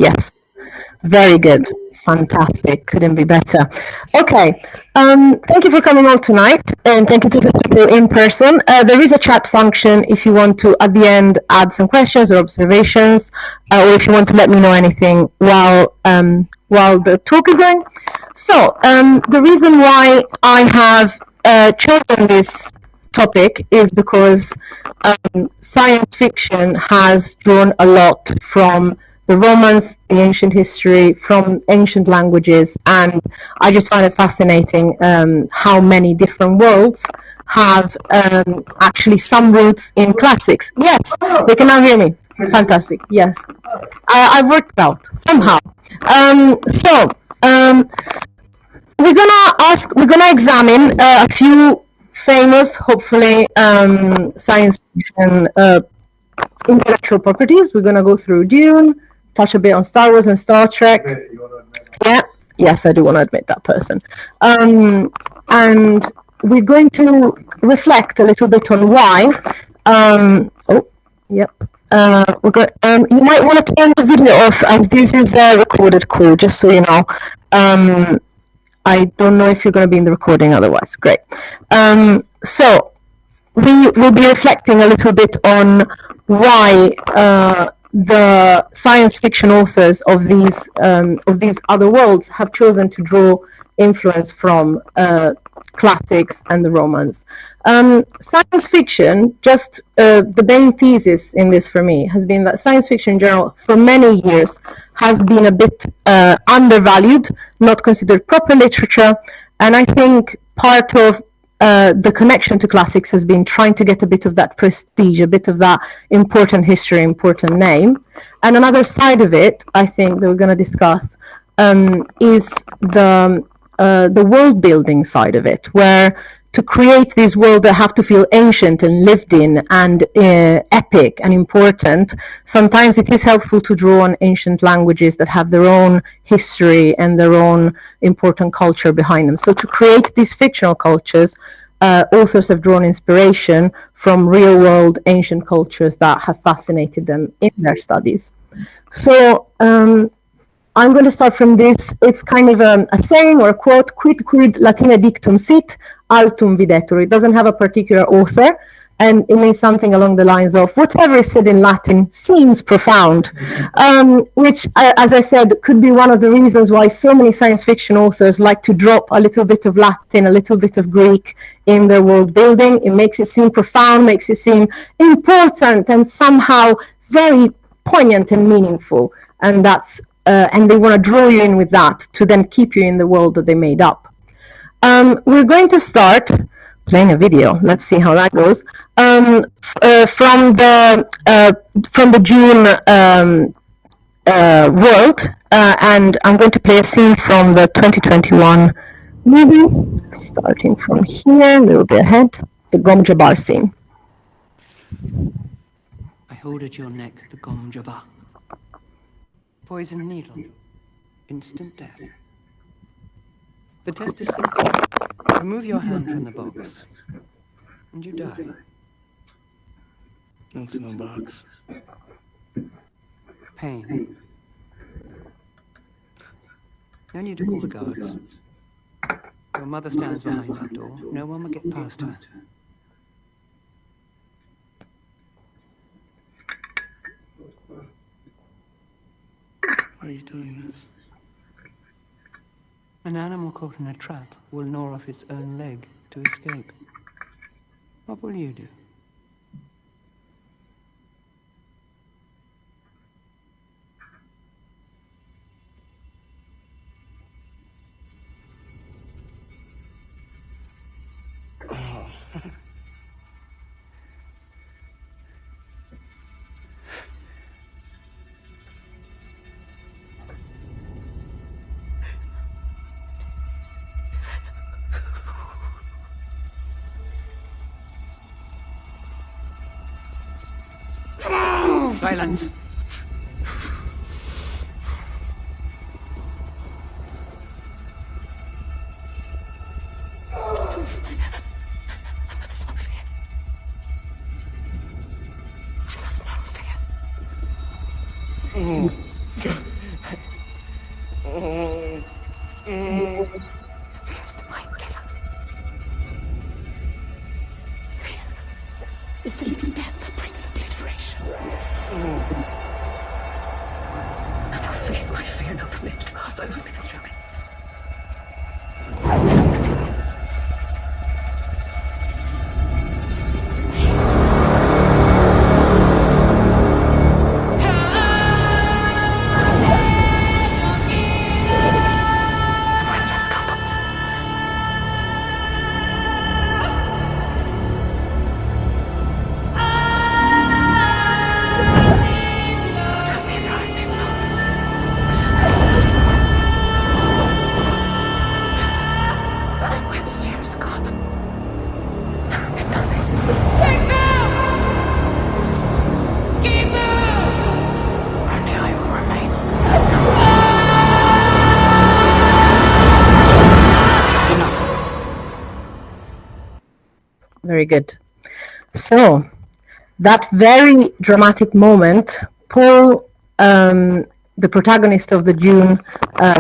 Yes. Very good. Fantastic. Couldn't be better. Okay. Thank you for coming all tonight, and thank you to the people in person. There is a chat function if you want to, at the end, add some questions or observations, or if you want to let me know anything while the talk is going. So, the reason why I have chosen this topic is because science fiction has drawn a lot from the Romans, the ancient history, from ancient languages, and I just find it fascinating how many different worlds have actually some roots in classics. Yes, they can now hear me. Fantastic. Yes, I've worked it out somehow. We're gonna examine a few famous, hopefully, science fiction intellectual properties. We're gonna go through Dune, touch a bit on Star Wars and Star Trek. Yeah, yes, I do want to admit that person. And we're going to reflect a little bit on why. Yep. You might want to turn the video off, as this is a recorded call, just so you know. I don't know if you're going to be in the recording otherwise. Great. So we will be reflecting a little bit on why the science fiction authors of these other worlds have chosen to draw influence from classics and the Romans. Science fiction, just the main thesis in this for me has been that science fiction in general for many years has been a bit undervalued, not considered proper literature, and I think part of the connection to classics has been trying to get a bit of that prestige, a bit of that important history, important name. And another side of it, I think, that we're going to discuss is the world building side of it, where to create these worlds that have to feel ancient and lived in and epic and important, sometimes it is helpful to draw on ancient languages that have their own history and their own important culture behind them. So to create these fictional cultures, authors have drawn inspiration from real world ancient cultures that have fascinated them in their studies. So I'm going to start from this. It's kind of a saying or a quote, quid Latina dictum sit, altum videtur. It doesn't have a particular author, and it means something along the lines of whatever is said in Latin seems profound, which, as I said, could be one of the reasons why so many science fiction authors like to drop a little bit of Latin, a little bit of Greek in their world building. It makes it seem profound, makes it seem important, and somehow very poignant and meaningful. And that's and they want to draw you in with that to then keep you in the world that they made up. We're going to start playing a video. Let's see how that goes. From the June world, and I'm going to play a scene from the 2021 movie. Starting from here, a little bit ahead, the Gom Jabbar scene. I hold at your neck the Gom Jabbar. Poison needle. Instant death. The test is simple. Remove your hand from the box, and you die. What's in the box? Pain. No need to call the guards. Your mother stands behind that door. No one will get past her. Why are you doing this? An animal caught in a trap will gnaw off its own leg to escape. What will you do? Silence! Fear's the mind killer. Fear is the little death that brings obliteration. And I'll face my fear, not permit it to pass over me through me. Very good. So, that very dramatic moment, Paul, the protagonist of the Dune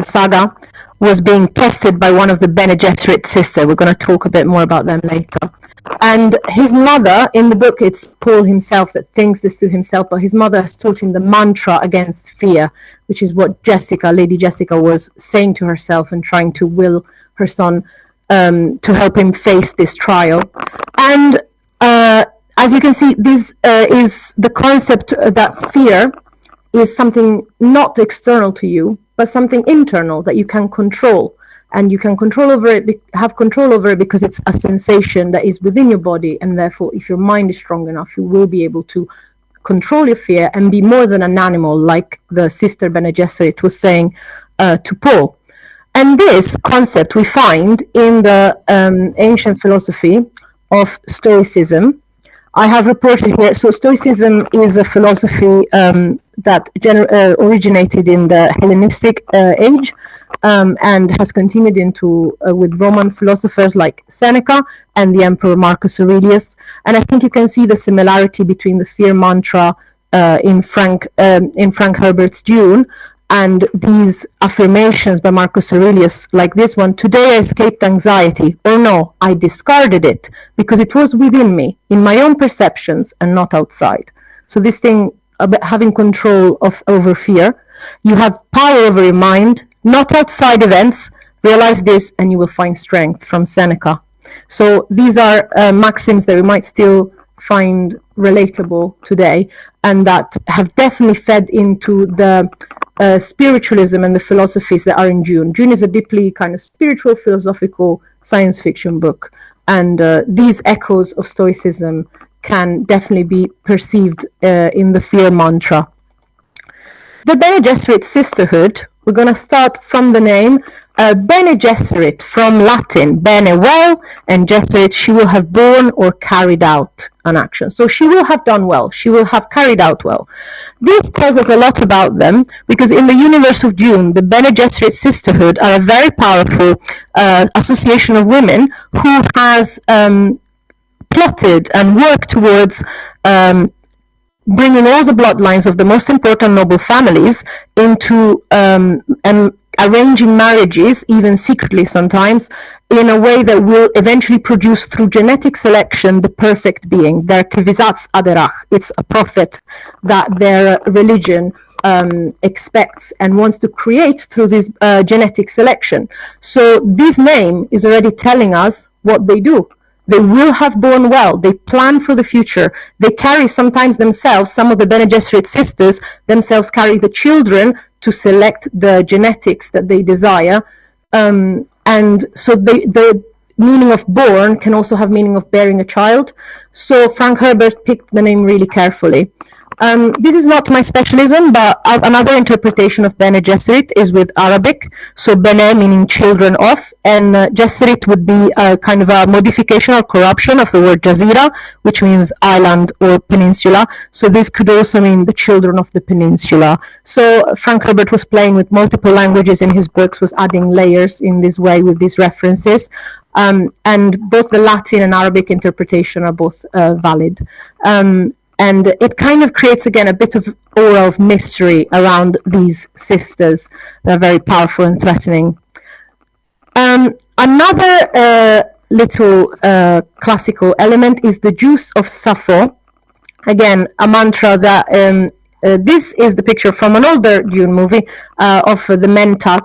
saga, was being tested by one of the Bene Gesserit sisters. We're going to talk a bit more about them later. And his mother, in the book, it's Paul himself that thinks this to himself, but his mother has taught him the mantra against fear, which is what Lady Jessica, was saying to herself and trying to will her son to help him face this trial. And as you can see, this is the concept that fear is something not external to you, but something internal that you can control. And you can control over it, have control over it, because it's a sensation that is within your body. And therefore, if your mind is strong enough, you will be able to control your fear and be more than an animal, like the sister Bene Gesserit was saying to Paul. And this concept we find in the ancient philosophy of Stoicism. I have reported here, so Stoicism is a philosophy that originated in the Hellenistic age and has continued into with Roman philosophers like Seneca and the Emperor Marcus Aurelius. And I think you can see the similarity between the fear mantra in Frank Herbert's Dune and these affirmations by Marcus Aurelius, like this one: today I escaped anxiety, or no, I discarded it because it was within me, in my own perceptions and not outside. So this thing about having control over fear, you have power over your mind, not outside events. Realize this and you will find strength, from Seneca. So these are maxims that we might still find relatable today, and that have definitely fed into the spiritualism and the philosophies that are in Dune. Dune is a deeply kind of spiritual, philosophical science fiction book, and these echoes of Stoicism can definitely be perceived in the fear mantra. The Bene Gesserit sisterhood, we're going to start from the name. Bene Gesserit, from Latin, bene, well, and Gesserit, she will have borne or carried out an action. So she will have done well. She will have carried out well. This tells us a lot about them, because in the universe of Dune, the Bene Gesserit sisterhood are a very powerful association of women who has plotted and worked towards bringing all the bloodlines of the most important noble families into arranging marriages, even secretly sometimes, in a way that will eventually produce, through genetic selection, the perfect being. Der Kvisatz Aderach. It's a prophet that their religion expects and wants to create through this genetic selection. So this name is already telling us what they do. They will have born well. They plan for the future. They carry sometimes themselves, some of the Bene Gesserit sisters themselves carry the children to select the genetics that they desire. And so the meaning of born can also have meaning of bearing a child. So Frank Herbert picked the name really carefully. This is not my specialism, but another interpretation of Bene Gesserit is with Arabic. So Bene meaning children of, and Gesserit would be a kind of a modification or corruption of the word Jazira, which means island or peninsula. So this could also mean the children of the peninsula. So Frank Herbert was playing with multiple languages in his books, was adding layers in this way with these references. And both the Latin and Arabic interpretation are both valid. And it kind of creates, again, a bit of aura of mystery around these sisters. They're very powerful and threatening. Another little classical element is the juice of Sappho. Again, a mantra that this is the picture from an older Dune movie of the Mentat.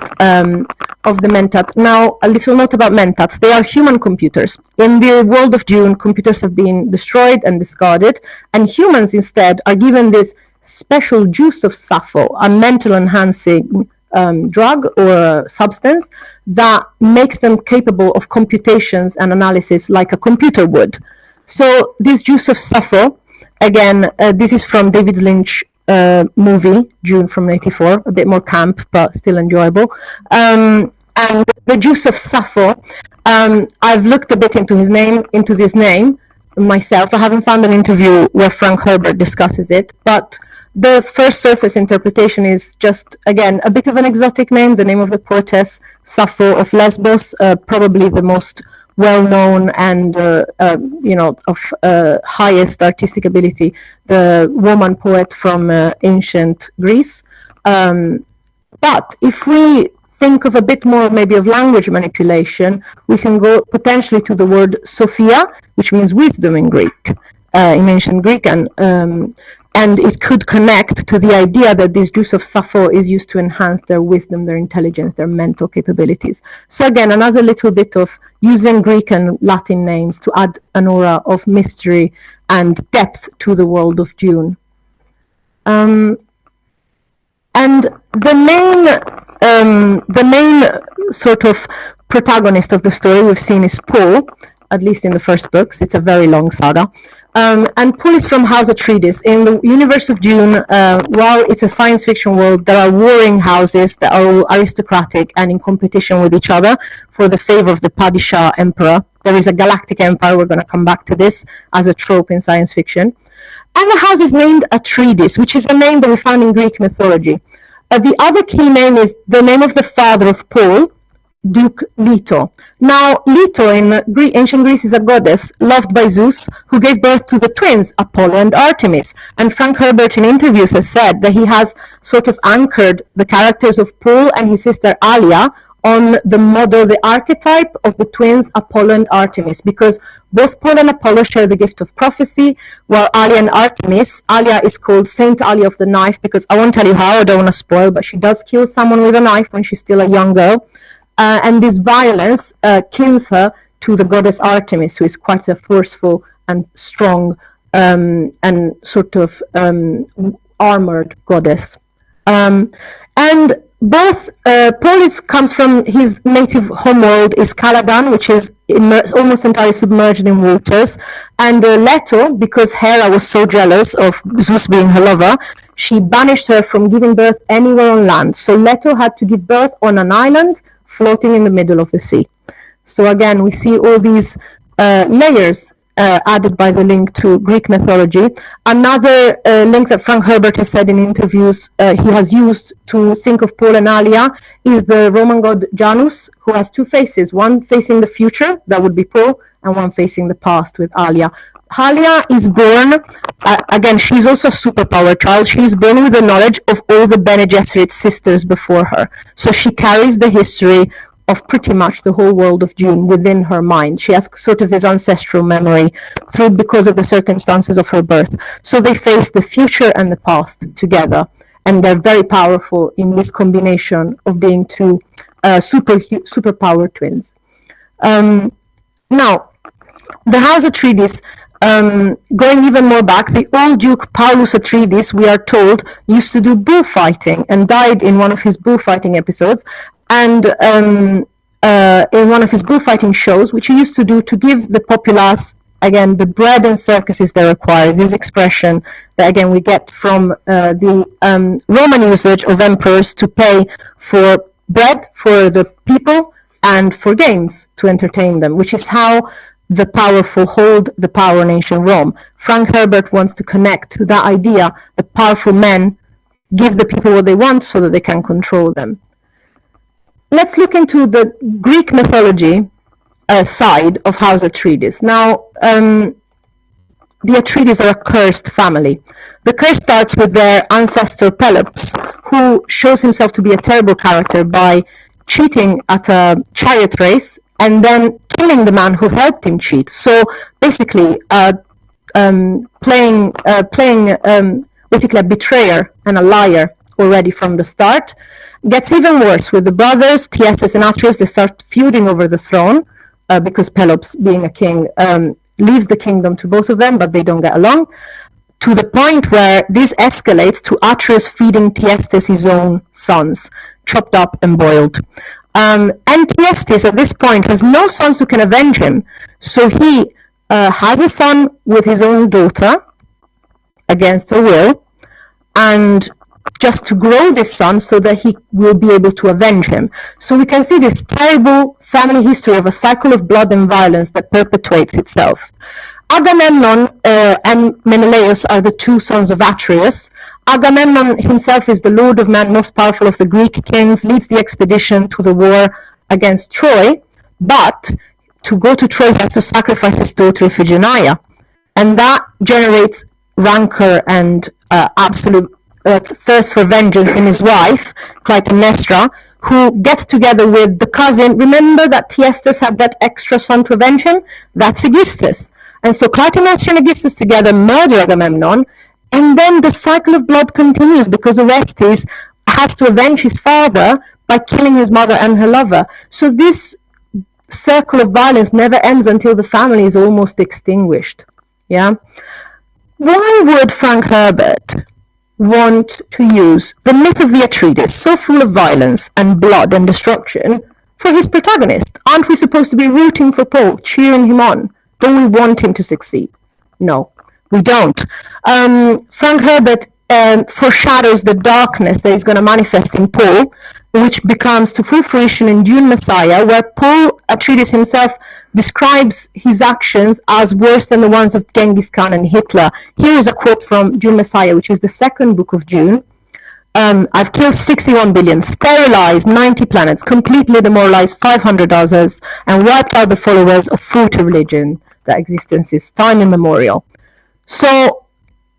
Now, a little note about Mentats. They are human computers. In the world of Dune, computers have been destroyed and discarded, and humans instead are given this special juice of Sappho, a mental enhancing drug or substance that makes them capable of computations and analysis like a computer would. So this juice of Sappho, again, this is from David Lynch movie, Dune from '84, a bit more camp, but still enjoyable. And the juice of Sappho, I've looked a bit into this name myself. I haven't found an interview where Frank Herbert discusses it, but the first surface interpretation is just, again, a bit of an exotic name, the name of the poetess Sappho of Lesbos, probably the most well-known and of highest artistic ability, the woman poet from ancient Greece. But if we think of a bit more maybe of language manipulation, we can go potentially to the word Sophia, which means wisdom in Greek, in ancient Greek, and it could connect to the idea that this juice of Sappho is used to enhance their wisdom, their intelligence, their mental capabilities. So again, another little bit of using Greek and Latin names to add an aura of mystery and depth to the world of Dune. And the main sort of protagonist of the story we've seen is Paul, at least in the first books. It's a very long saga. And Paul is from House Atreides. In the universe of Dune, while it's a science fiction world, there are warring houses that are all aristocratic and in competition with each other for the favor of the Padishah Emperor. There is a galactic empire, we're going to come back to this as a trope in science fiction. And the house is named Atreides, which is a name that we found in Greek mythology. The other key name is the name of the father of Paul, Duke Leto. Now, Leto in ancient Greece is a goddess loved by Zeus, who gave birth to the twins Apollo and Artemis. And Frank Herbert in interviews has said that he has sort of anchored the characters of Paul and his sister Alia on the model, the archetype of the twins Apollo and Artemis, because both Paul and Apollo share the gift of prophecy, while Alia and Artemis, Alia is called Saint Alia of the Knife, because I won't tell you how, I don't want to spoil, but she does kill someone with a knife when she's still a young girl. And this violence kins her to the goddess Artemis, who is quite a forceful and strong and sort of armored goddess. And both Paul comes from his native homeworld is Caladan, which is almost entirely submerged in waters. And Leto, because Hera was so jealous of Zeus being her lover, she banished her from giving birth anywhere on land. So Leto had to give birth on an island floating in the middle of the sea. So again, we see all these layers added by the link to Greek mythology. Another link that Frank Herbert has said in interviews he has used to think of Paul and Alia is the Roman god Janus, who has two faces, one facing the future, that would be Paul, and one facing the past with Alia. Alia is born, again, she's also a superpower child. She's born with the knowledge of all the Bene Gesserit sisters before her. So she carries the history of pretty much the whole world of Dune within her mind. She has sort of this ancestral memory because of the circumstances of her birth. So they face the future and the past together. And they're very powerful in this combination of being two superpower twins. Now, the House Atreides, going even more back, the old Duke Paulus Atreides, we are told, used to do bullfighting and died in one of his bullfighting episodes. And in one of his bullfighting shows, which he used to do to give the populace, again, the bread and circuses they require. This expression that, again, we get from the Roman usage of emperors to pay for bread for the people and for games to entertain them, which is how the powerful hold the power in ancient Rome. Frank Herbert wants to connect to that idea that powerful men give the people what they want so that they can control them. Let's look into the Greek mythology side of House Atreides. Now, the Atreides are a cursed family. The curse starts with their ancestor Pelops, who shows himself to be a terrible character by cheating at a chariot race and then killing the man who helped him cheat. So basically, playing basically a betrayer and a liar already from the start. Gets even worse with the brothers, Tiesis and Atreus. They start feuding over the throne because Pelops, being a king, leaves the kingdom to both of them, but they don't get along, to the point where this escalates to Atreus feeding Tiestes his own sons, chopped up and boiled. And Tiestes at this point has no sons who can avenge him, so he has a son with his own daughter against her will, and just to grow this son so that he will be able to avenge him. So we can see this terrible family history of a cycle of blood and violence that perpetuates itself. Agamemnon and Menelaus are the two sons of Atreus. Agamemnon himself is the lord of men, most powerful of the Greek kings, leads the expedition to the war against Troy, but to go to Troy he has to sacrifice his daughter Iphigenia, and that generates rancor and absolute thirst for vengeance in his wife, Clytemnestra, who gets together with the cousin. Remember that Tiestes had that extra son to avenge him? That's Aegisthus. And so Clytemnestra and Aegisthus together murder Agamemnon, and then the cycle of blood continues because Orestes has to avenge his father by killing his mother and her lover. So this circle of violence never ends until the family is almost extinguished. Yeah? Why would Frank Herbert want to use the myth of the Atreides, so full of violence and blood and destruction, for his protagonist? Aren't we supposed to be rooting for Paul, cheering him on? Don't we want him to succeed? No, we don't. Frank Herbert foreshadows the darkness that is going to manifest in Paul, which becomes to full fruition in Dune Messiah, where Paul Atreides himself describes his actions as worse than the ones of Genghis Khan and Hitler. Here is a quote from Dune Messiah, which is the second book of Dune. I've killed 61 billion, sterilized 90 planets, completely demoralized 500 others, and wiped out the followers of 40 religion that existed since time immemorial. So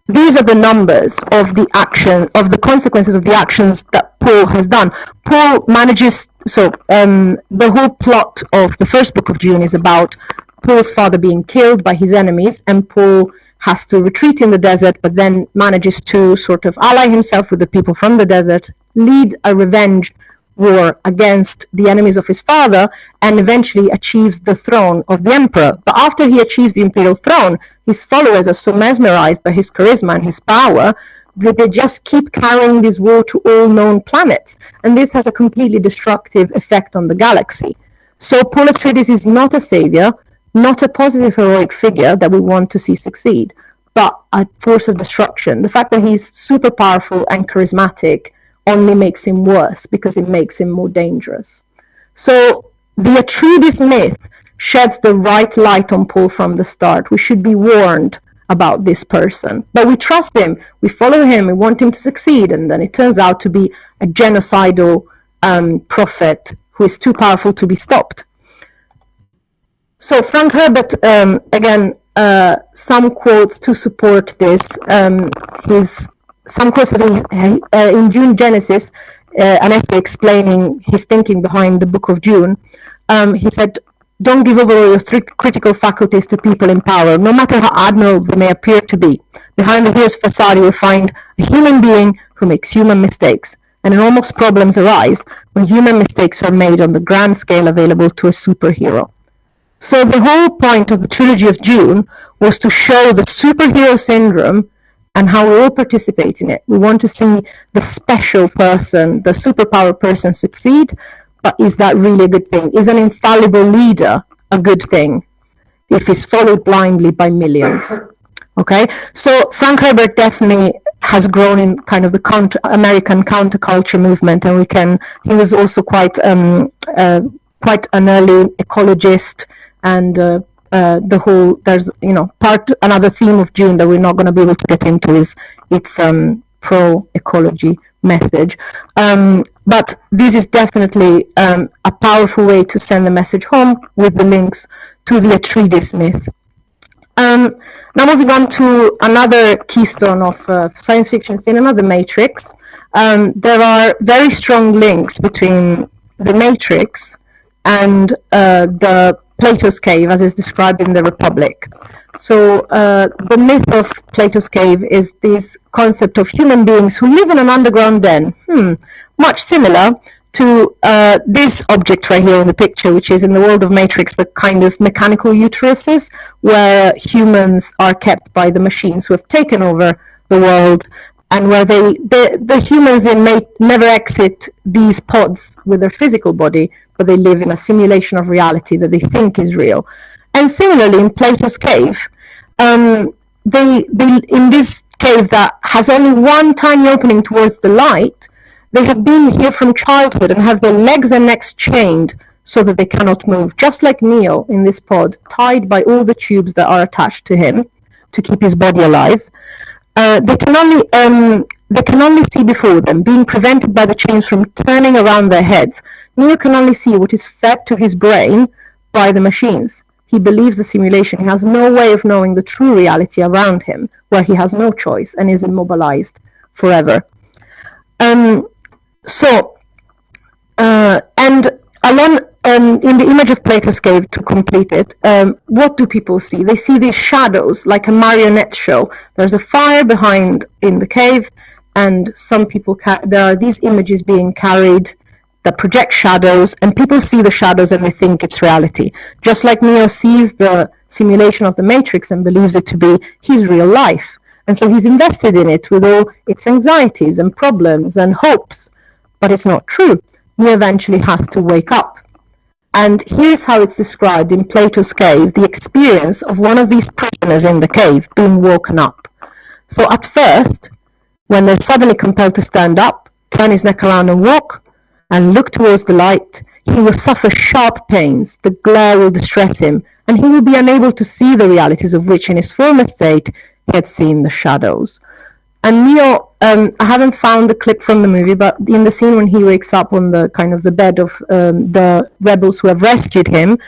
these are the numbers of the action, of the consequences of the actions that Paul has done. Paul manages, the whole plot of the first book of Dune is about Paul's father being killed by his enemies, and Paul has to retreat in the desert, but then manages to sort of ally himself with the people from the desert, lead a revenge war against the enemies of his father, and eventually achieves the throne of the emperor. But after he achieves the imperial throne, his followers are so mesmerized by his charisma and his power that they just keep carrying this war to all known planets. And this has a completely destructive effect on the galaxy. So Paul Atreides is not a savior, not a positive heroic figure that we want to see succeed, but a force of destruction. The fact that he's super powerful and charismatic only makes him worse because it makes him more dangerous. So the Atreides myth sheds the right light on Paul from the start. We should be warned about this person, but we trust him, we follow him, we want him to succeed, and then it turns out to be a genocidal prophet who is too powerful to be stopped. So Frank Herbert, again, some quotes to support this. Some quotes in Dune Genesis, an essay explaining his thinking behind the Book of Dune. He said, "Don't give over your critical faculties to people in power, no matter how admirable they may appear to be. Behind the hero's facade, you will find a human being who makes human mistakes, and enormous problems arise when human mistakes are made on the grand scale available to a superhero." So the whole point of the trilogy of Dune was to show the superhero syndrome and how we all participate in it. We want to see the special person, the superpower person succeed, but is that really a good thing? Is an infallible leader a good thing if he's followed blindly by millions? Okay, so Frank Herbert definitely has grown in kind of the American counterculture movement, and he was also quite an early ecologist, and there's another theme of Dune that we're not going to be able to get into is its pro-ecology message. But this is definitely a powerful way to send the message home with the links to the Atreides myth. Now moving on to another keystone of science fiction cinema, The Matrix. There are very strong links between The Matrix and the Plato's Cave, as is described in The Republic. So the myth of Plato's Cave is this concept of human beings who live in an underground den, much similar to this object right here in the picture, which is in the world of Matrix, the kind of mechanical uteruses where humans are kept by the machines who have taken over the world, and where the humans never exit these pods with their physical body, but they live in a simulation of reality that they think is real. And similarly, in Plato's Cave, they in this cave that has only one tiny opening towards the light, they have been here from childhood and have their legs and necks chained so that they cannot move, just like Neo in this pod, tied by all the tubes that are attached to him to keep his body alive. They can only see before them, being prevented by the chains from turning around their heads. Neo can only see what is fed to his brain by the machines. He believes the simulation. He has no way of knowing the true reality around him, where he has no choice and is immobilized forever. And along in the image of Plato's Cave, to complete it, what do people see? They see these shadows, like a marionette show. There's a fire behind in the cave, and some people there are these images being carried that project shadows, and people see the shadows and they think it's reality. Just like Neo sees the simulation of the Matrix and believes it to be his real life. And so he's invested in it with all its anxieties and problems and hopes. But it's not true. He eventually has to wake up. And here's how it's described in Plato's Cave, the experience of one of these prisoners in the cave being woken up. So at first, when they're suddenly compelled to stand up, turn his neck around and walk, and look towards the light, he will suffer sharp pains, the glare will distress him, and he will be unable to see the realities of which in his former state he had seen the shadows. And Neo, I haven't found the clip from the movie, but in the scene when he wakes up on the kind of the bed of the rebels who have rescued him,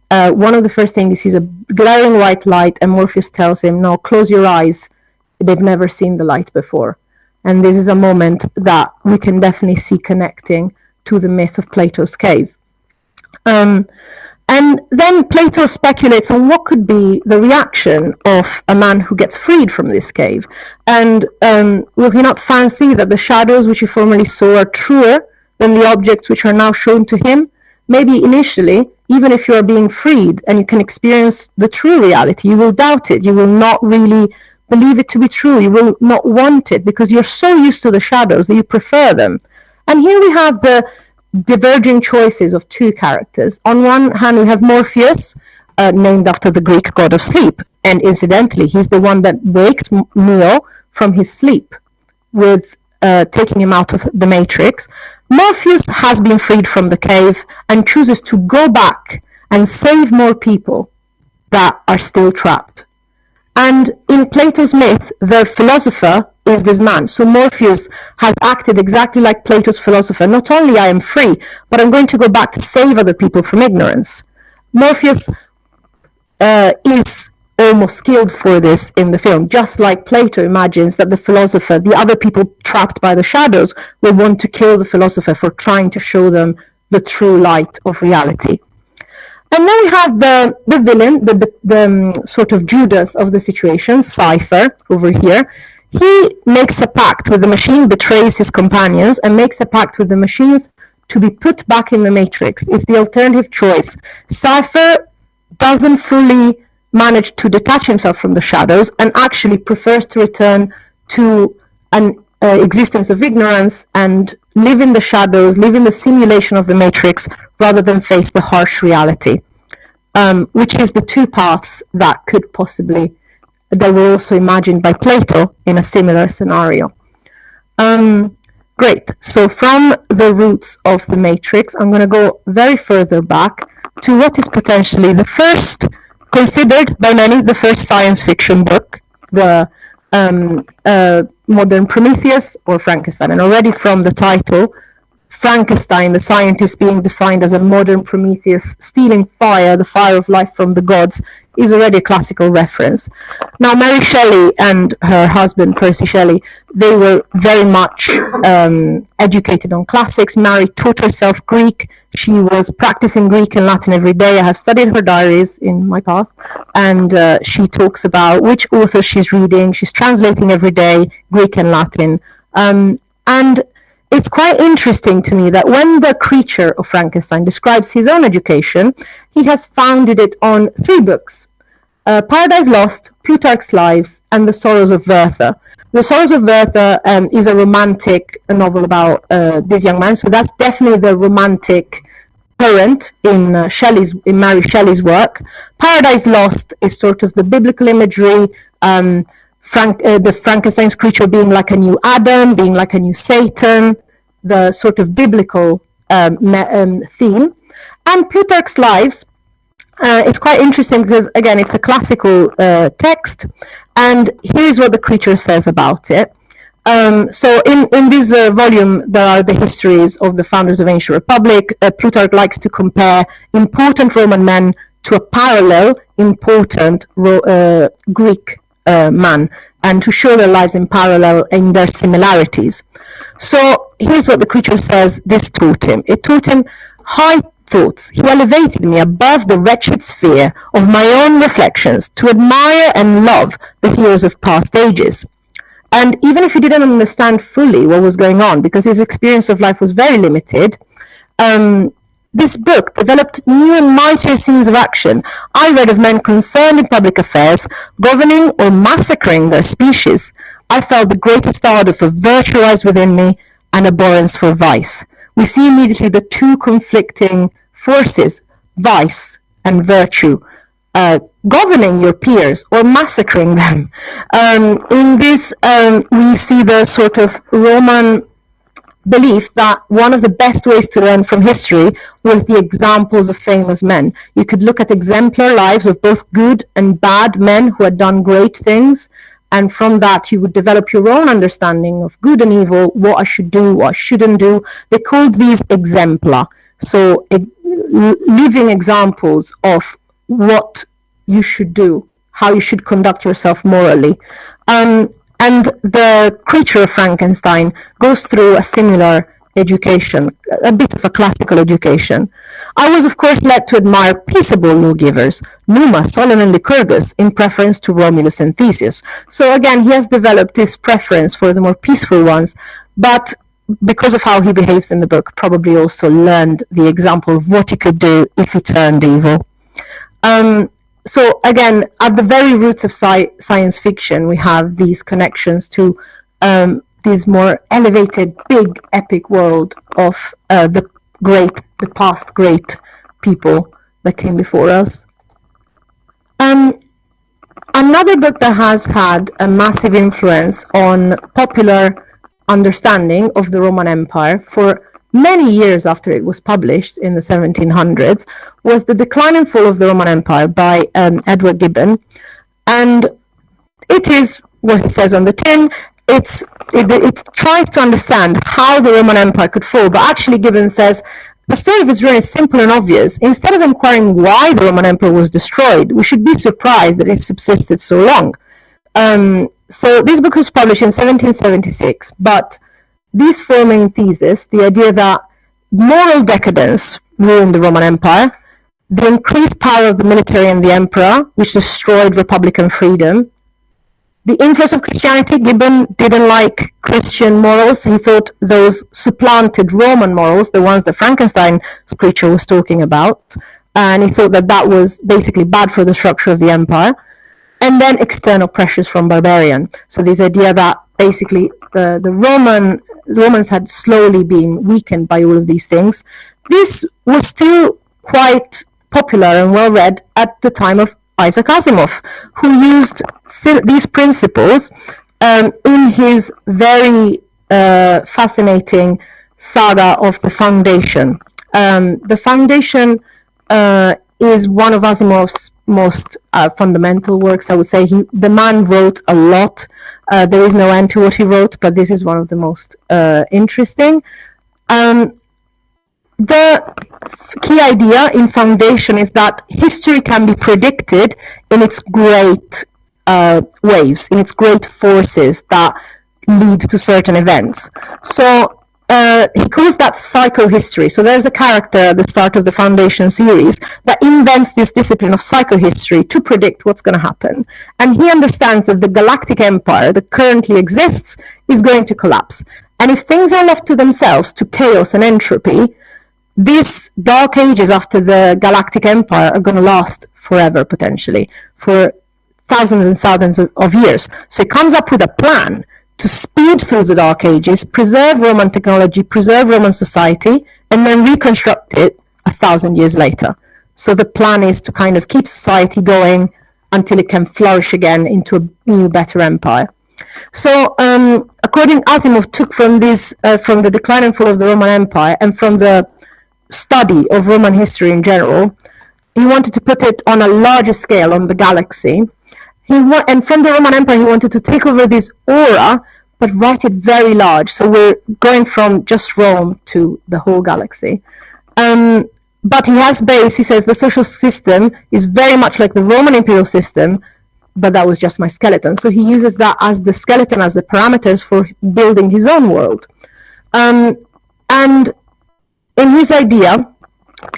one of the first things he sees a glaring white light, and Morpheus tells him, "No, close your eyes. They've never seen the light before." And this is a moment that we can definitely see connecting to the myth of Plato's Cave. And then Plato speculates on what could be the reaction of a man who gets freed from this cave. And will he not fancy that the shadows which he formerly saw are truer than the objects which are now shown to him? Maybe initially, even if you are being freed and you can experience the true reality, you will doubt it. You will not really believe it to be true. You will not want it because you're so used to the shadows that you prefer them. And here we have the diverging choices of two characters. On one hand, we have Morpheus, named after the Greek god of sleep. And incidentally, he's the one that wakes Neo from his sleep with taking him out of the Matrix. Morpheus has been freed from the cave and chooses to go back and save more people that are still trapped. And in Plato's myth, the philosopher is this man. So Morpheus has acted exactly like Plato's philosopher. Not only I am free, but I'm going to go back to save other people from ignorance. Morpheus is almost skilled for this in the film, just like Plato imagines that the philosopher, the other people trapped by the shadows, will want to kill the philosopher for trying to show them the true light of reality. And then we have the villain, the sort of Judas of the situation, Sci-Fi, over here. He makes a pact with the machine, betrays his companions, and makes a pact with the machines to be put back in the Matrix. It's the alternative choice. Sci-Fi doesn't fully manage to detach himself from the shadows and actually prefers to return to an existence of ignorance and live in the shadows, live in the simulation of the Matrix, rather than face the harsh reality, which is the two paths that could possibly, that were also imagined by Plato in a similar scenario. Great, so from the roots of the Matrix, I'm going to go very further back to what is potentially the first, considered by many, the first science fiction book, the modern Prometheus or Frankenstein. And already from the title, Frankenstein, the scientist being defined as a modern Prometheus, stealing fire, the fire of life from the gods, is already a classical reference. Now, Mary Shelley and her husband, Percy Shelley, they were very much educated on classics. Mary taught herself Greek. She was practicing Greek and Latin every day. I have studied her diaries in my past, and she talks about which authors she's reading. She's translating every day, Greek and Latin. And it's quite interesting to me that when the creator of Frankenstein describes his own education, he has founded it on 3 books. Paradise Lost, Plutarch's Lives, and The Sorrows of Werther. The Sorrows of Werther is a romantic novel about this young man, so that's definitely the romantic current in Mary Shelley's work. Paradise Lost is sort of the biblical imagery, the Frankenstein's creature being like a new Adam, being like a new Satan, the sort of biblical theme. And Plutarch's Lives is quite interesting because, again, it's a classical text, and here's what the creature says about it. So in this volume, there are the histories of the founders of ancient republic. Plutarch likes to compare important Roman men to a parallel important Greek man, and to show their lives in parallel in their similarities. So here's what the creature says this taught him. It taught him high thoughts. He elevated me above the wretched sphere of my own reflections to admire and love the heroes of past ages. And even if he didn't understand fully what was going on, because his experience of life was very limited, this book developed new and mightier scenes of action. I read of men concerned in public affairs, governing or massacring their species. I felt the greatest ardor for virtue rise within me and abhorrence for vice. We see immediately the 2 conflicting forces, vice and virtue, governing your peers or massacring them. In this, we see the sort of Roman belief that one of the best ways to learn from history was the examples of famous men. You could look at exemplar lives of both good and bad men who had done great things, and from that you would develop your own understanding of good and evil, what I should do, what I shouldn't do. They called these exempla, so living examples of what you should do, how you should conduct yourself morally. And the creature of Frankenstein goes through a similar education, a bit of a classical education. I was, of course, led to admire peaceable lawgivers, Numa, Solon, and Lycurgus, in preference to Romulus and Theseus. So again, he has developed this preference for the more peaceful ones, but because of how he behaves in the book, probably also learned the example of what he could do if he turned evil. So again, at the very roots of science fiction, we have these connections to this more elevated, big, epic world of the past great people that came before us. Another book that has had a massive influence on popular understanding of the Roman Empire for many years after it was published in the 1700s was The Decline and Fall of the Roman Empire by Edward Gibbon. And it is what it says on the tin. It tries to understand how the Roman Empire could fall, but actually Gibbon says the story of its ruin is simple and obvious. Instead of inquiring why the Roman Empire was destroyed, we should be surprised that it subsisted so long. So this book was published in 1776, but this forming thesis, the idea that moral decadence ruined the Roman Empire, the increased power of the military and the emperor, which destroyed republican freedom, the influence of Christianity. Gibbon didn't like Christian morals. He thought those supplanted Roman morals, the ones that Frankenstein's creature was talking about, and he thought that that was basically bad for the structure of the empire. And then external pressures from barbarian. So this idea that basically the Romans had slowly been weakened by all of these things. This was still quite popular and well read at the time of Isaac Asimov, who used these principles in his very fascinating saga of The Foundation. The Foundation is one of Asimov's most fundamental works, I would say. The man wrote a lot. There is no end to what he wrote, but this is one of the most interesting. The key idea in Foundation is that history can be predicted in its great waves, in its great forces that lead to certain events. So he calls that psychohistory. So there's a character at the start of the Foundation series that invents this discipline of psychohistory to predict what's going to happen. And he understands that the galactic empire that currently exists is going to collapse. And if things are left to themselves, to chaos and entropy, these dark ages after the galactic empire are going to last forever, potentially, for thousands and thousands of years. So he comes up with a plan to speed through the Dark Ages, preserve Roman technology, preserve Roman society, and then reconstruct it 1,000 years later. So the plan is to kind of keep society going until it can flourish again into a new, better empire. So, according Asimov took from this, from the decline and fall of the Roman Empire, and from the study of Roman history in general, he wanted to put it on a larger scale on the galaxy. And from the Roman Empire, he wanted to take over this aura, but write it very large. So we're going from just Rome to the whole galaxy. But he says, the social system is very much like the Roman imperial system, but that was just my skeleton. So he uses that as the skeleton, as the parameters for building his own world. And in his idea,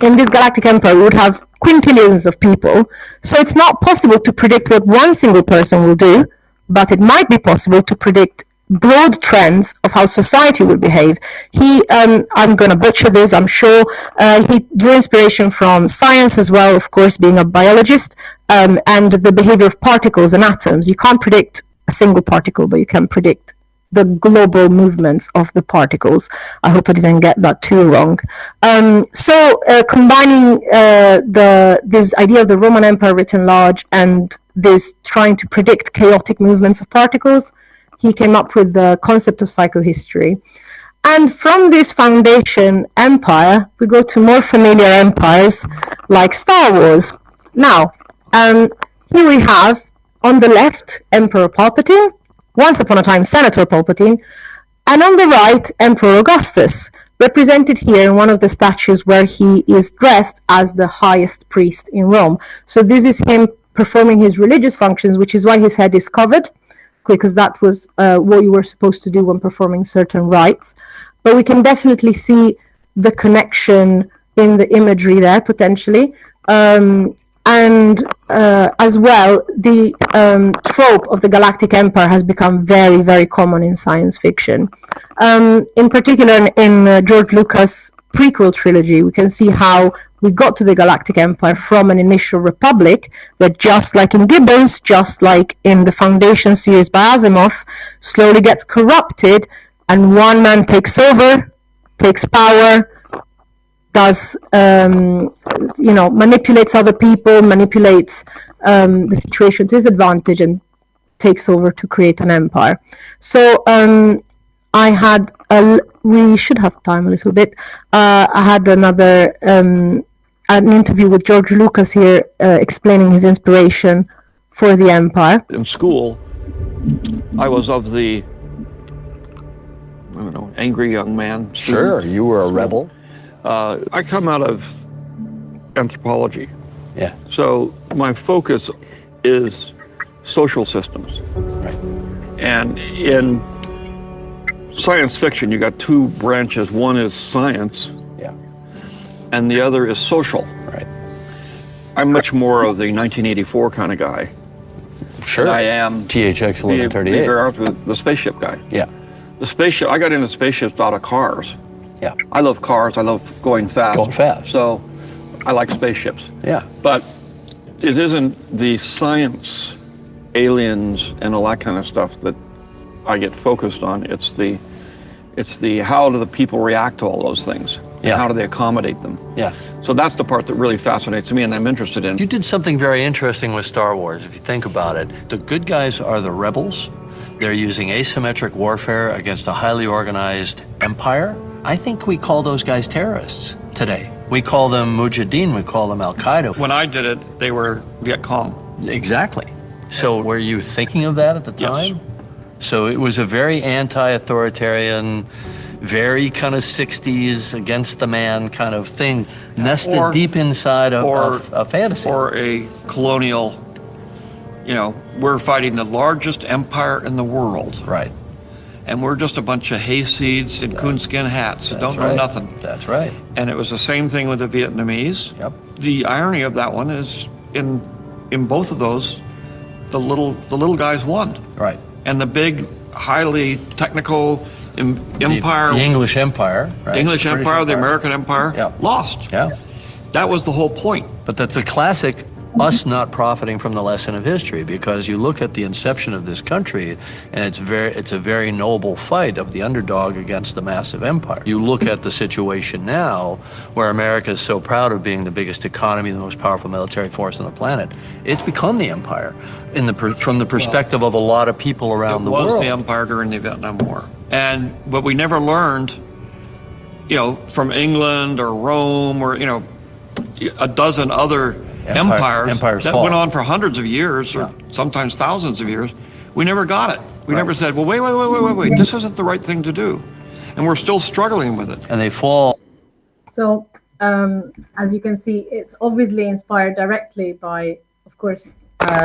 in this galactic empire, we would have quintillions of people. So it's not possible to predict what one single person will do, but it might be possible to predict broad trends of how society will behave. I'm going to butcher this, I'm sure, he drew inspiration from science as well, of course, being a biologist, and the behavior of particles and atoms. You can't predict a single particle, but you can predict the global movements of the particles. I hope I didn't get that too wrong. So combining this idea of the Roman Empire written large and this trying to predict chaotic movements of particles, he came up with the concept of psychohistory. And from this Foundation empire, we go to more familiar empires like Star Wars. Now, here we have on the left Emperor Palpatine, once upon a time Senator Palpatine, and on the right Emperor Augustus, represented here in one of the statues where he is dressed as the highest priest in Rome. So this is him performing his religious functions, which is why his head is covered, because that was what you were supposed to do when performing certain rites. But we can definitely see the connection in the imagery there, potentially. And as well, the trope of the Galactic Empire has become very, very common in science fiction. In particular, in George Lucas' prequel trilogy, we can see how we got to the Galactic Empire from an initial republic that, just like in Gibbons, just like in the Foundation series by Asimov, slowly gets corrupted, and one man takes over, takes power, does, manipulates other people, manipulates the situation to his advantage, and takes over to create an empire. So we should have time a little bit. I had an interview with George Lucas here explaining his inspiration for the empire. In school, I was of the, angry young man. Sure, you were a rebel. I come out of anthropology. Yeah. So my focus is social systems. Right. And in science fiction, you got two branches. One is science. Yeah. And the other is social. Right. I'm much more of the 1984 kind of guy. Sure. Than I am THX 1138. be very honest with the spaceship guy. Yeah. The spaceship, I got into spaceships out of cars. Yeah. I love cars, I love going fast. Going fast. So I like spaceships. Yeah. But it isn't the science, aliens, and all that kind of stuff that I get focused on. It's the how do the people react to all those things? Yeah. How do they accommodate them? Yeah. So that's the part that really fascinates me and I'm interested in. You did something very interesting with Star Wars, if you think about it. The good guys are the rebels. They're using asymmetric warfare against a highly organized empire. I think we call those guys terrorists today. We call them Mujahideen, we call them Al-Qaeda. When I did it, they were Viet Cong. Exactly. So were you thinking of that at the time? Yes. So it was a very anti-authoritarian, very kind of 60s against the man kind of thing, nested Or- deep inside or- of a fantasy. Or a colonial, we're fighting the largest empire in the world, right. and we're just a bunch of hayseeds in coonskin hats that don't know right. nothing. That's right. And it was the same thing with the Vietnamese. Yep. The irony of that one is in both of those, the little guys won. Right. And the big, highly technical empire, The English Empire, right? the English British empire, the American empire, Yeah. lost. Yeah. That was the whole point. But that's a classic us not profiting from the lesson of history, because you look at the inception of this country and it's a very noble fight of the underdog against the massive empire. You look at the situation now where America is so proud of being the biggest economy, the most powerful military force on the planet. It's become the empire from the perspective of a lot of people around the world. It was the empire during the Vietnam War. And what we never learned, from England or Rome or, a dozen other empires that fall. went on for hundreds of years or sometimes thousands of years, we never got it. We never said, well, wait, this isn't the right thing to do. And we're still struggling with it. And they fall. So, as you can see, it's obviously inspired directly by, of course,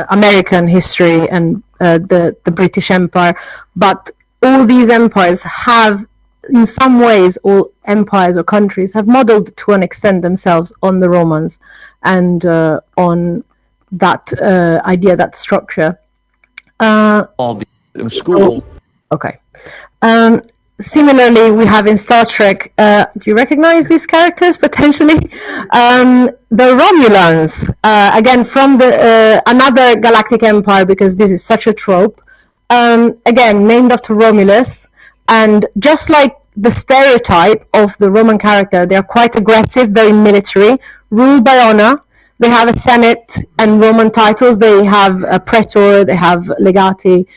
American history and the British Empire. But all these empires have, in some ways, all empires or countries have modeled to an extent themselves on the Romans and on that idea, that structure. All In school, Okay. Similarly, we have in Star Trek, do you recognize these characters potentially? The Romulans, again, from the another galactic empire, because this is such a trope. Again, named after Romulus. And just like the stereotype of the Roman character, they are quite aggressive, very military, ruled by honor. They have a senate and Roman titles. They have a praetor, they have legati.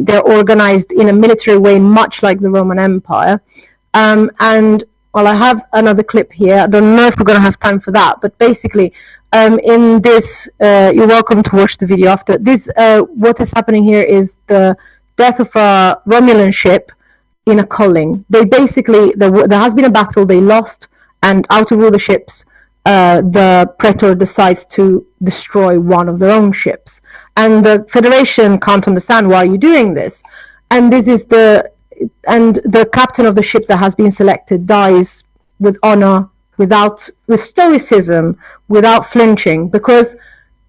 They're organized in a military way, much like the Roman Empire. And well, I have another clip here. I don't know if we're going to have time for that, but basically, in this, you're welcome to watch the video after this. What is happening here is the death of a Romulan ship in a culling. They basically, there has been a battle, they lost, and out of all the ships, the Praetor decides to destroy one of their own ships. And the Federation can't understand, why are you doing this? And this is the captain of the ship that has been selected dies with honor, with stoicism, without flinching, because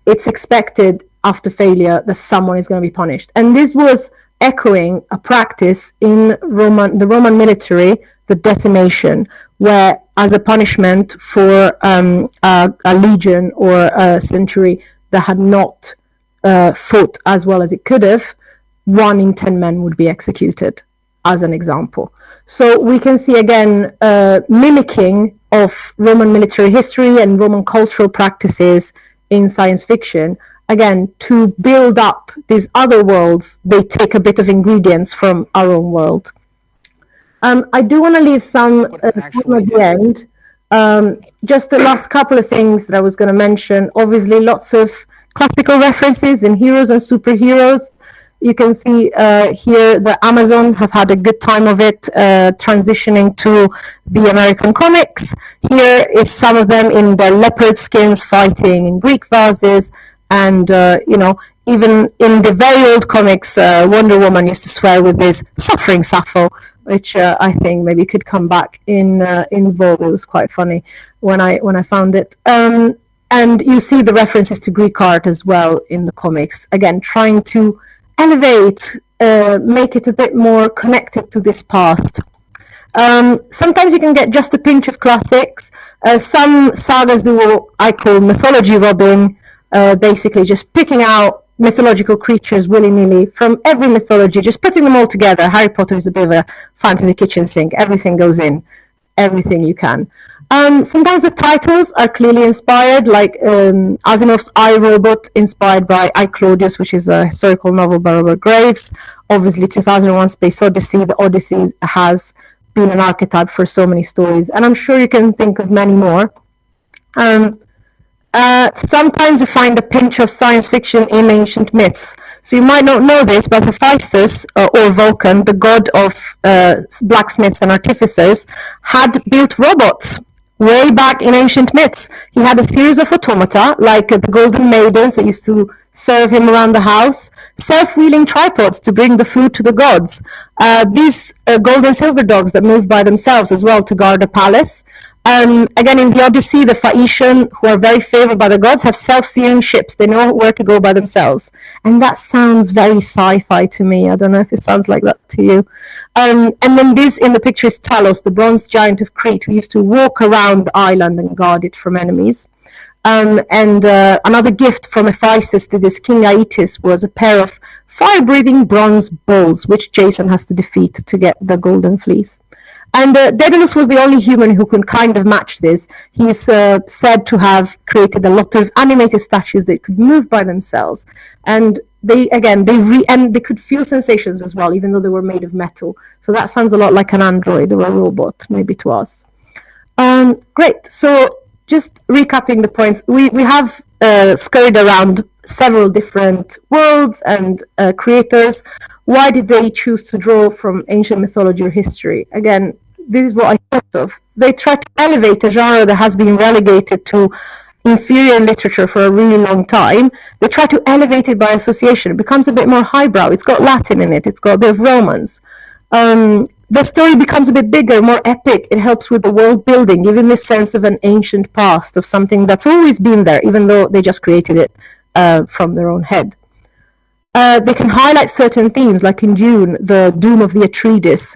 it's expected after failure that someone is going to be punished. And this was echoing a practice in the Roman military, the decimation, where as a punishment for a legion or a century that had not fought as well as it could have, 1 in 10 men would be executed, as an example. So we can see again mimicking of Roman military history and Roman cultural practices in science fiction. Again, to build up these other worlds, they take a bit of ingredients from our own world. I do want to leave some time at the end. Just the last couple of things that I was going to mention. Obviously, lots of classical references in heroes and superheroes. You can see here the Amazon have had a good time of it, transitioning to the American comics. Here is some of them in their leopard skins fighting in Greek vases. And, even in the very old comics, Wonder Woman used to swear with this suffering Sappho, which I think maybe could come back in vogue. It was quite funny when I found it. And you see the references to Greek art as well in the comics. Again, trying to elevate, make it a bit more connected to this past. Sometimes you can get just a pinch of classics. Some sagas do what I call mythology robbing, basically just picking out mythological creatures willy-nilly from every mythology, just putting them all together. Harry Potter is a bit of a fantasy kitchen sink. Everything goes in, everything you can. Sometimes the titles are clearly inspired, like Asimov's I, Robot, inspired by I, Claudius, which is a historical novel by Robert Graves. Obviously, 2001 Space Odyssey, the Odyssey has been an archetype for so many stories, and I'm sure you can think of many more. Sometimes you find a pinch of science fiction in ancient myths. So you might not know this, but Hephaestus, or Vulcan, the god of blacksmiths and artificers, had built robots way back in ancient myths. He had a series of automata, like the golden maidens that used to serve him around the house, self-wheeling tripods to bring the food to the gods, these gold and silver dogs that moved by themselves as well to guard the palace. Again, in the Odyssey, the Phaeacian, who are very favored by the gods, have self-steering ships. They know where to go by themselves. And that sounds very sci-fi to me. I don't know if it sounds like that to you. And then this in the picture is Talos, the bronze giant of Crete, who used to walk around the island and guard it from enemies. Another gift from Hephaestus to this King Aeetes was a pair of fire-breathing bronze bulls, which Jason has to defeat to get the golden fleece. And Daedalus was the only human who could kind of match this. He's said to have created a lot of animated statues that could move by themselves. And they could feel sensations as well, even though they were made of metal. So that sounds a lot like an android or a robot, maybe to us. Great. So just recapping the points, we have scurried around several different worlds and creators. Why did they choose to draw from ancient mythology or history? Again, this is what I thought of. They try to elevate a genre that has been relegated to inferior literature for a really long time. They try to elevate it by association. It becomes a bit more highbrow. It's got Latin in it. It's got a bit of Romance. The story becomes a bit bigger, more epic. It helps with the world building, giving this sense of an ancient past, of something that's always been there, even though they just created it from their own head. They can highlight certain themes, like in Dune, the doom of the Atreides,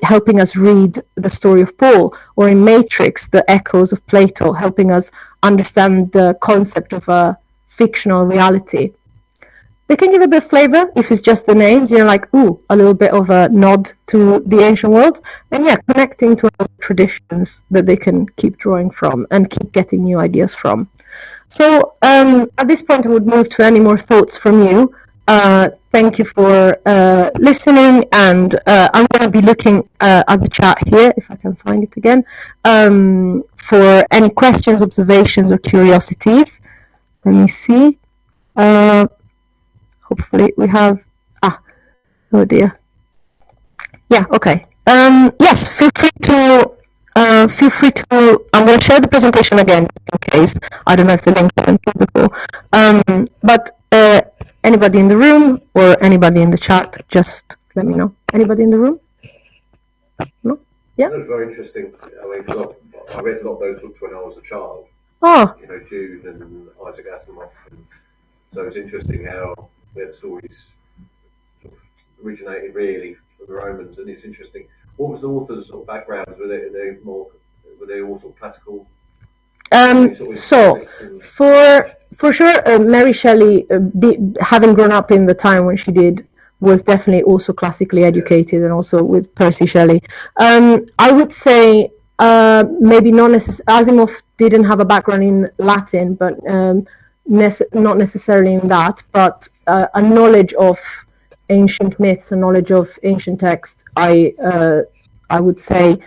helping us read the story of Paul, or in Matrix, the echoes of Plato, helping us understand the concept of a fictional reality. They can give a bit of flavor if it's just the names, like, ooh, a little bit of a nod to the ancient world, and connecting to other traditions that they can keep drawing from and keep getting new ideas from. So at this point, I would move to any more thoughts from you. Thank you for listening, and I'm going to be looking at the chat here, if I can find it again, for any questions, observations, or curiosities. Let me see. Hopefully we have... oh dear. Yeah, okay. Yes, feel free to... I'm going to share the presentation again, just in case. I don't know if the link went through before. But anybody in the room or anybody in the chat, just let me know. Anybody in the room? No? Yeah? That was very interesting. I mean, because I read a lot of those books when I was a child. Oh. June and Isaac Asimov. And so it's interesting how their stories sort of originated really from the Romans, and it's interesting. What was the authors' sort of backgrounds? Were they all sort of classical? For sure, Mary Shelley, having grown up in the time when she did, was definitely also classically educated, and also with Percy Shelley. I would say maybe not necessarily. Asimov didn't have a background in Latin, but not necessarily in that, but a knowledge of ancient myths, a knowledge of ancient texts, I would say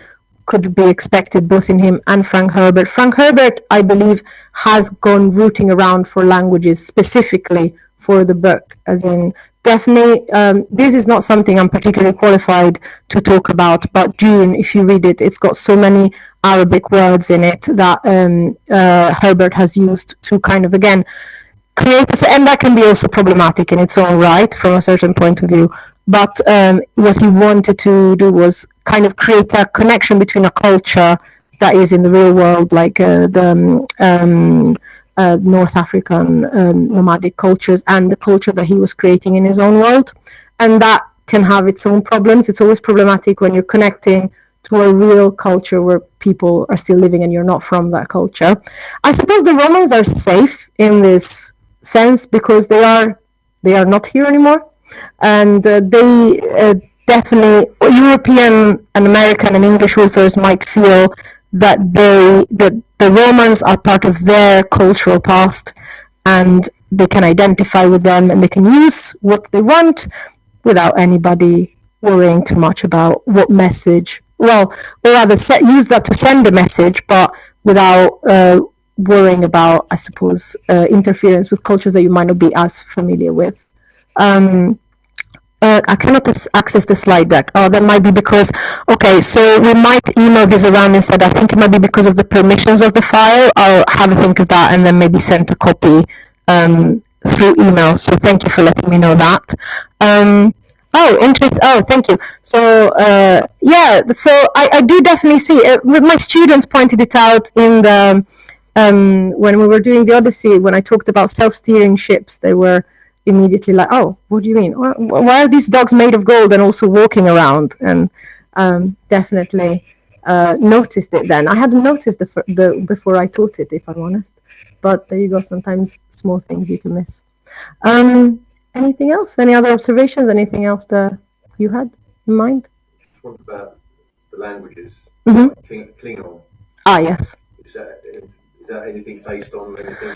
could be expected both in him and Frank Herbert. Frank Herbert, I believe, has gone rooting around for languages specifically for the book, as in definitely, this is not something I'm particularly qualified to talk about, but Dune, if you read it, it's got so many Arabic words in it that Herbert has used to kind of, again, create and that can be also problematic in its own right from a certain point of view. But what he wanted to do was kind of create a connection between a culture that is in the real world, like the North African nomadic cultures, and the culture that he was creating in his own world. And that can have its own problems. It's always problematic when you're connecting to a real culture where people are still living and you're not from that culture. I suppose the Romans are safe in this sense because they are not here anymore. And they definitely, European and American and English authors might feel that the Romans are part of their cultural past, and they can identify with them, and they can use what they want without anybody worrying too much about what message. Well, or rather, use that to send a message, but without worrying about, I suppose, interference with cultures that you might not be as familiar with. I cannot access the slide deck. Oh, that might be because, okay, so we might email this around instead. I think it might be because of the permissions of the file. I'll have a think of that and then maybe send a copy through email. So thank you for letting me know that. Oh, interesting. Oh, thank you. So, yeah, so I do definitely see it. My students pointed it out in the, when we were doing the Odyssey, when I talked about self-steering ships, they were immediately like, oh, what do you mean? Why are these dogs made of gold and also walking around? And definitely noticed it then. I hadn't noticed the before I taught it, if I'm honest. But there you go. Sometimes small things you can miss. Anything else? Any other observations? Anything else that you had in mind? Just wondered about the languages. Klingon. Ah, yes. Is that anything based on anything?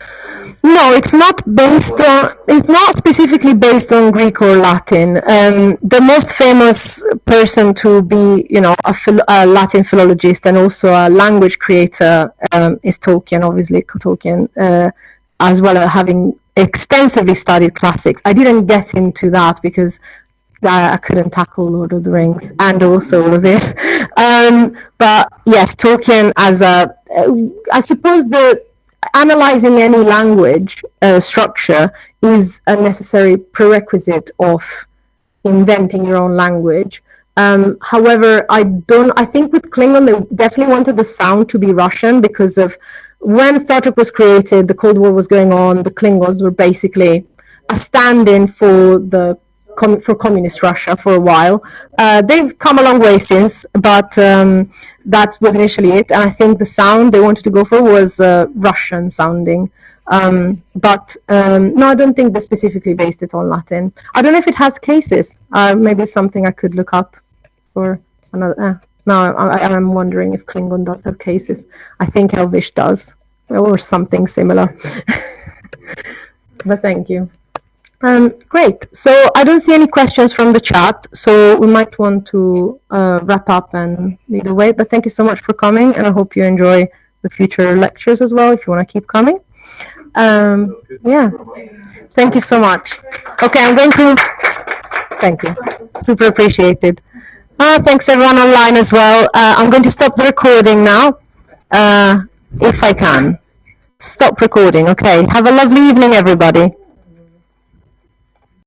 No, it's not based on. It's not specifically based on Greek or Latin. The most famous person to be, you know, a Latin philologist and also a language creator is Tolkien. Obviously, Tolkien, as well as having extensively studied classics. I didn't get into that because I couldn't tackle Lord of the Rings and also all of this. But yes, Tolkien as I suppose analyzing any language structure is a necessary prerequisite of inventing your own language. However, I think with Klingon, they definitely wanted the sound to be Russian because of when Star Trek was created, the Cold War was going on, the Klingons were basically a stand-in for communist Russia for a while. They've come a long way since, but that was initially it. And I think the sound they wanted to go for was Russian sounding. But no, I don't think they specifically based it on Latin. I don't know if it has cases. Maybe it's something I could look up for another. No, I'm wondering if Klingon does have cases. I think Elvish does, or something similar. But thank you. Great. So I don't see any questions from the chat, so we might want to wrap up and lead away. But thank you so much for coming, and I hope you enjoy the future lectures as well, if you want to keep coming. Yeah. Thank you so much. Okay, I'm going to... Thank you. Super appreciated. Thanks everyone online as well. I'm going to stop the recording now, if I can. Stop recording. Okay. Have a lovely evening, everybody.